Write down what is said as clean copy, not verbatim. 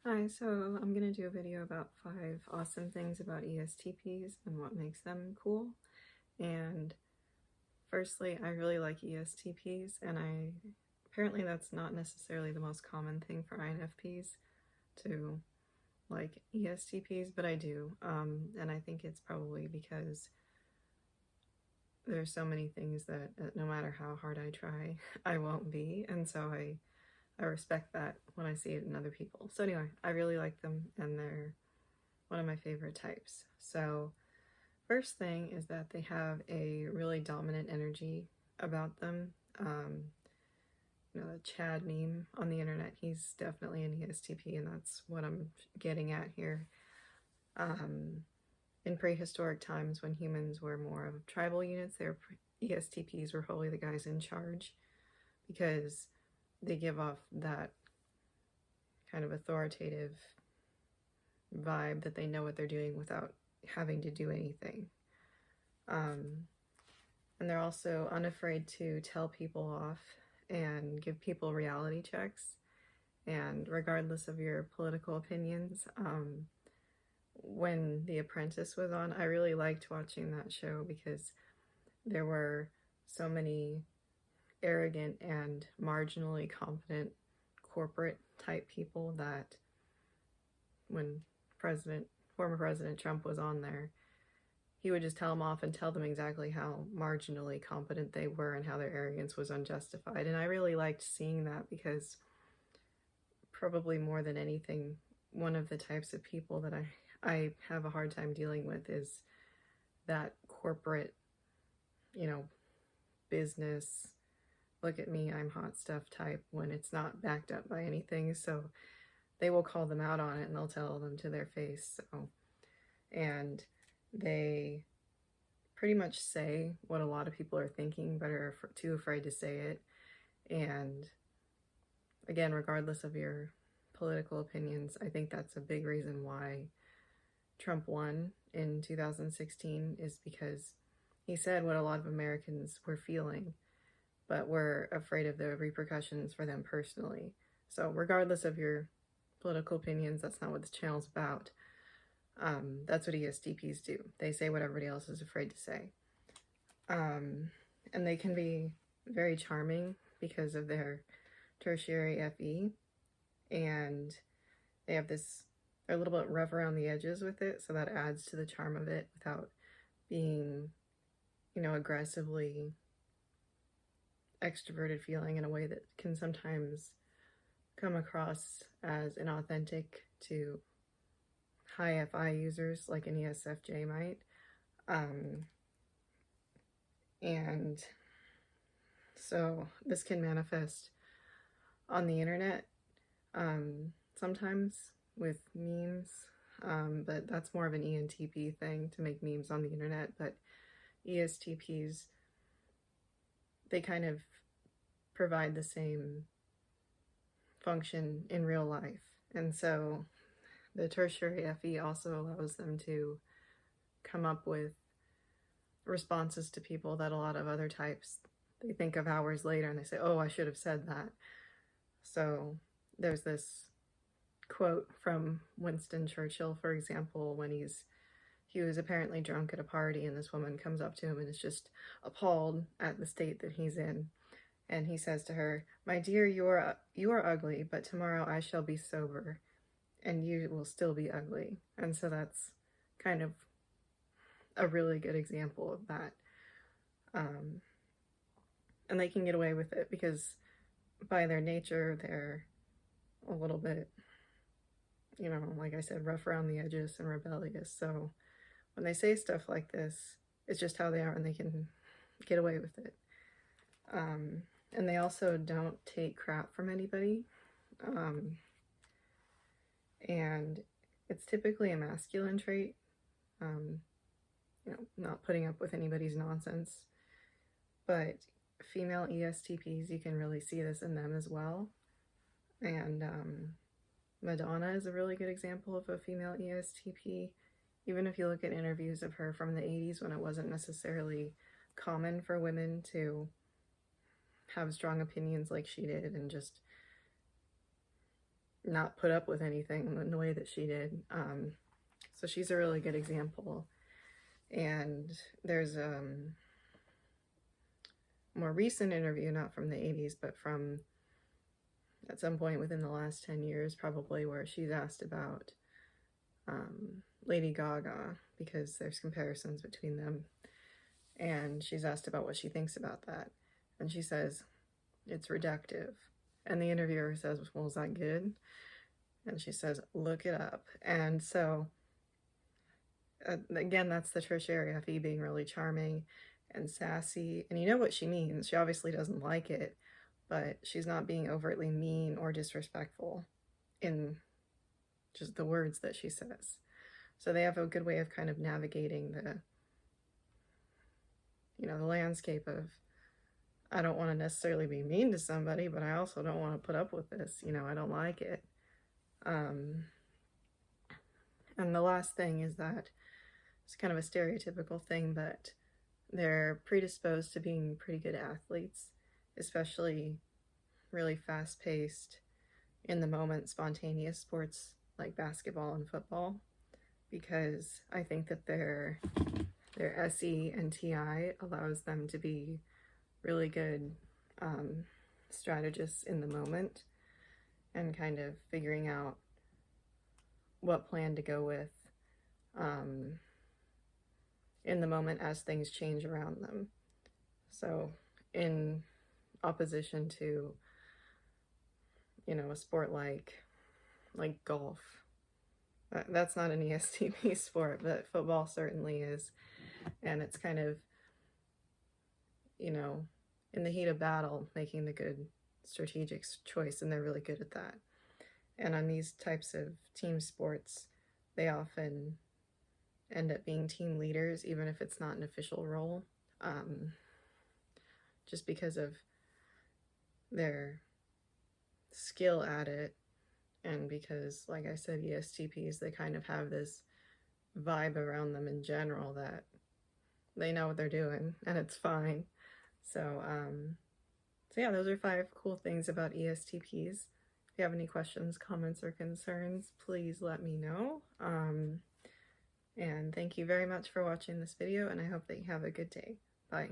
Hi, so I'm going to do a video about 5 awesome things about ESTPs and what makes them cool. And firstly, I really like ESTPs, and apparently that's not necessarily the most common thing for INFPs to like ESTPs, but I do. And I think it's probably because there's so many things that no matter how hard I try, I won't be. And so I respect that when I see it in other people. So anyway, I really like them, and they're one of my favorite types. So first thing is that they have a really dominant energy about them. The Chad meme on the internet, he's definitely an ESTP, and that's what I'm getting at here. In prehistoric times, when humans were more of tribal units, ESTPs were probably the guys in charge because they give off that kind of authoritative vibe that they know what they're doing without having to do anything. And they're also unafraid to tell people off and give people reality checks. And regardless of your political opinions, when The Apprentice was on, I really liked watching that show because there were so many arrogant and marginally competent corporate type people that when former President Trump was on there, he would just tell them off and tell them exactly how marginally competent they were and how their arrogance was unjustified. And I really liked seeing that because probably more than anything, one of the types of people that I have a hard time dealing with is that corporate, business, look at me, I'm hot stuff type when it's not backed up by anything. So they will call them out on it and they'll tell them to their face. And they pretty much say what a lot of people are thinking but are too afraid to say it. And again, regardless of your political opinions, I think that's a big reason why Trump won in 2016, is because he said what a lot of Americans were feeling, but were afraid of the repercussions for them personally. So regardless of your political opinions, that's not what this channel's about. That's what ESTPs do. They say what everybody else is afraid to say. And they can be very charming because of their tertiary FE, and they're a little bit rough around the edges with it, so that adds to the charm of it without being, aggressively extroverted feeling in a way that can sometimes come across as inauthentic to high FI users like an ESFJ might. And so this can manifest on the internet sometimes with memes, but that's more of an ENTP thing, to make memes on the internet. But ESTPs, they kind of provide the same function in real life. And so the tertiary FE also allows them to come up with responses to people that a lot of other types, they think of hours later and they say, oh, I should have said that. So there's this quote from Winston Churchill, for example, when he was apparently drunk at a party, and this woman comes up to him and is just appalled at the state that he's in. And he says to her, "My dear, you are ugly, but tomorrow I shall be sober, and you will still be ugly." And so that's kind of a really good example of that. And they can get away with it because by their nature, they're a little bit, like I said, rough around the edges and rebellious. So when they say stuff like this, it's just how they are, and they can get away with it. And they also don't take crap from anybody. And it's typically a masculine trait, not putting up with anybody's nonsense. But female ESTPs, you can really see this in them as well. And Madonna is a really good example of a female ESTP. Even if you look at interviews of her from the 80s, when it wasn't necessarily common for women to have strong opinions like she did and just not put up with anything in the way that she did. So she's a really good example. And there's a more recent interview, not from the 80s, but from at some point within the last 10 years, probably, where she's asked about Lady Gaga, because there's comparisons between them. And she's asked about what she thinks about that. And she says, it's reductive. And the interviewer says, well, is that good? And she says, look it up. And so, again, that's the tertiary FE being really charming and sassy. And you know what she means. She obviously doesn't like it, but she's not being overtly mean or disrespectful in just the words that she says. So they have a good way of kind of navigating the, you know, the landscape of, I don't want to necessarily be mean to somebody, but I also don't want to put up with this. You know, I don't like it. And the last thing is that it's kind of a stereotypical thing, but they're predisposed to being pretty good athletes, especially really fast-paced, in-the-moment, spontaneous sports like basketball and football, because I think that their SE and TI allows them to be really good strategists in the moment and kind of figuring out what plan to go with in the moment as things change around them. So in opposition to, you know, a sport like golf, that's not an ESTP sport, but football certainly is. And it's kind of, you know, in the heat of battle, making the good strategic choice, and they're really good at that. And on these types of team sports, they often end up being team leaders, even if it's not an official role, just because of their skill at it, and because, like I said, ESTPs, they kind of have this vibe around them in general that they know what they're doing, and it's fine. So yeah, those are 5 cool things about ESTPs. If you have any questions, comments, or concerns, please let me know. And thank you very much for watching this video, and I hope that you have a good day. Bye.